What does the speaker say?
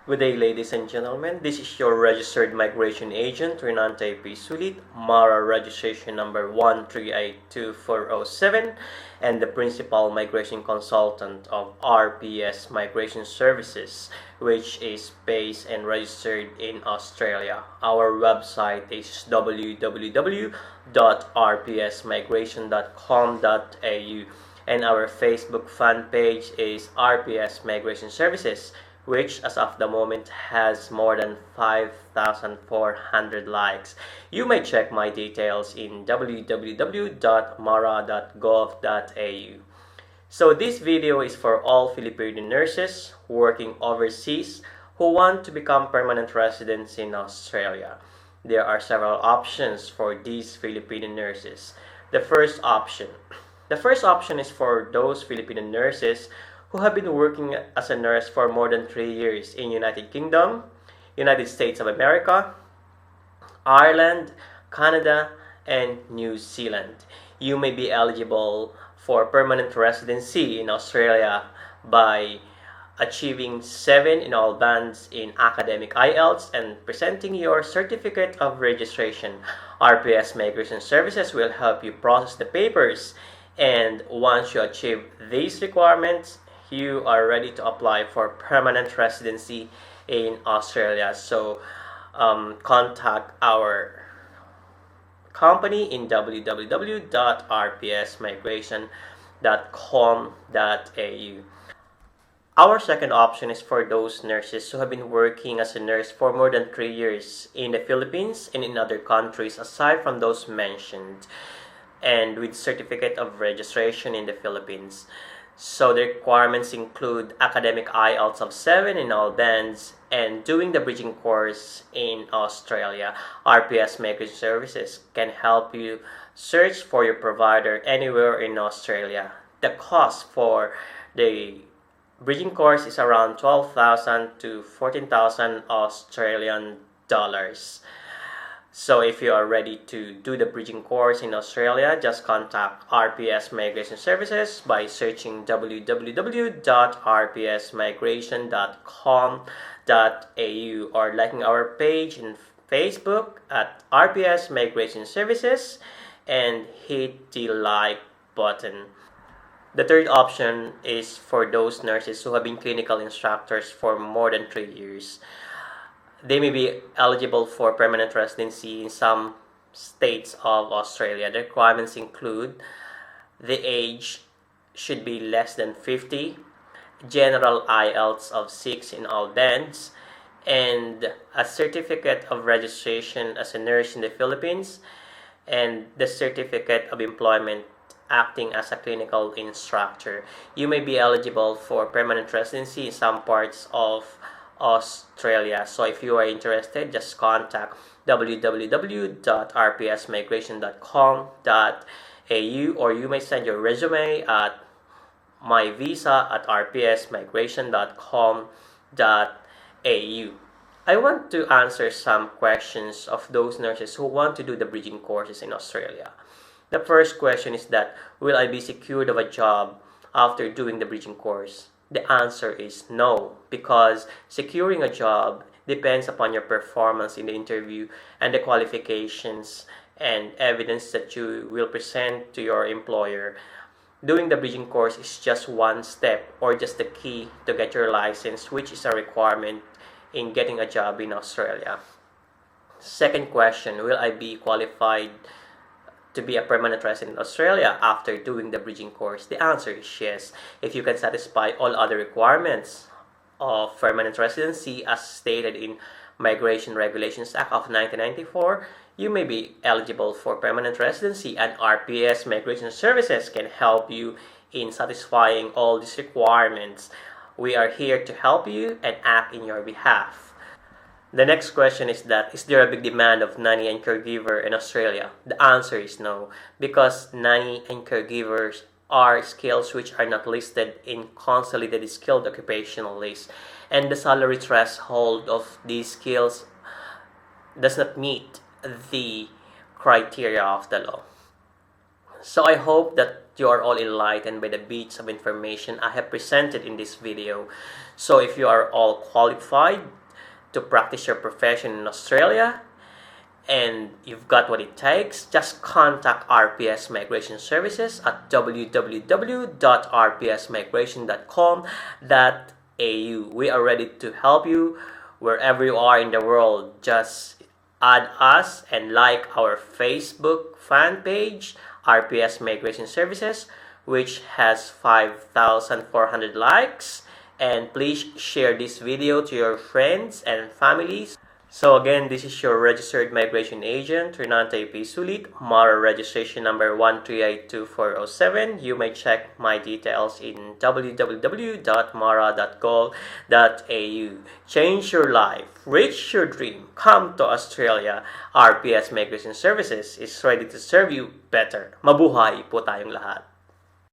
Good day, ladies and gentlemen. This is your registered migration agent, Renante P. Sulit, MARA registration number 1382407, and the principal migration consultant of RPS Migration Services, which is based and registered in Australia. Our website is www.rpsmigration.com.au, and our Facebook fan page is RPS Migration Services, which as of the moment has more than 5,400 likes. You may check my details in www.mara.gov.au. So this video is for all Filipino nurses working overseas who want to become permanent residents in Australia. There are several options for these Filipino nurses. The first option. The first option is for those Filipino nurses who have been working as a nurse for more than 3 years in United Kingdom, United States of America, Ireland, Canada, and New Zealand. You may be eligible for permanent residency in Australia by achieving 7 in all bands in academic IELTS and presenting your certificate of registration. RPS Migration Services will help you process the papers, and once you achieve these requirements, you are ready to apply for permanent residency in Australia. So contact our company in www.rpsmigration.com.au. Our second option is for those nurses who have been working as a nurse for more than 3 years in the Philippines and in other countries aside from those mentioned, and with certificate of registration in the Philippines. So the requirements include academic IELTS of 7 in all bands and doing the bridging course in Australia. RPS Migration Services can help you search for your provider anywhere in Australia. The cost for the bridging course is around 12,000 to 14,000 Australian dollars. So if you are ready to do the bridging course in Australia, just contact RPS Migration Services by searching www.rpsmigration.com.au or liking our page in Facebook at RPS Migration Services and hit the like button. The third option is for those nurses who have been clinical instructors for more than 3 years. They may be eligible for permanent residency in some states of Australia. The requirements include the age should be less than 50, general IELTS of 6 in all bands, and a certificate of registration as a nurse in the Philippines, and the certificate of employment acting as a clinical instructor. You may be eligible for permanent residency in some parts of Australia. So if you are interested, just contact www.rpsmigration.com.au or you may send your resume at myvisa@rpsmigration.com.au. I want to answer some questions of those nurses who want to do the bridging courses in Australia. The first question is that, will I be secured of a job after doing the bridging course? The answer is no, because securing a job depends upon your performance in the interview and the qualifications and evidence that you will present to your employer. Doing the bridging course is just one step or just the key to get your license, which is a requirement in getting a job in Australia. Second question, will I be qualified to be a permanent resident in Australia after doing the bridging course? The answer is yes. If you can satisfy all other requirements of permanent residency as stated in Migration Regulations Act of 1994, you may be eligible for permanent residency, and RPS Migration Services can help you in satisfying all these requirements. We are here to help you and act in your behalf. The next question is that, is there a big demand of nanny and caregiver in Australia? The answer is no, because nanny and caregivers are skills which are not listed in Consolidated Skilled Occupational List, and the salary threshold of these skills does not meet the criteria of the law. So I hope that you are all enlightened by the bits of information I have presented in this video. So if you are all qualified to practice your profession in Australia, and you've got what it takes, just contact RPS Migration Services at www.rpsmigration.com.au. We are ready to help you wherever you are in the world. Just add us and like our Facebook fan page, RPS Migration Services, which has 5,400 likes. And please share this video to your friends and families. So again, this is your registered migration agent, Renante P. Sulit, MARA registration number 1382407. You may check my details in www.mara.gov.au. Change your life, reach your dream, come to Australia. RPS Migration Services is ready to serve you better. Mabuhay po tayong lahat.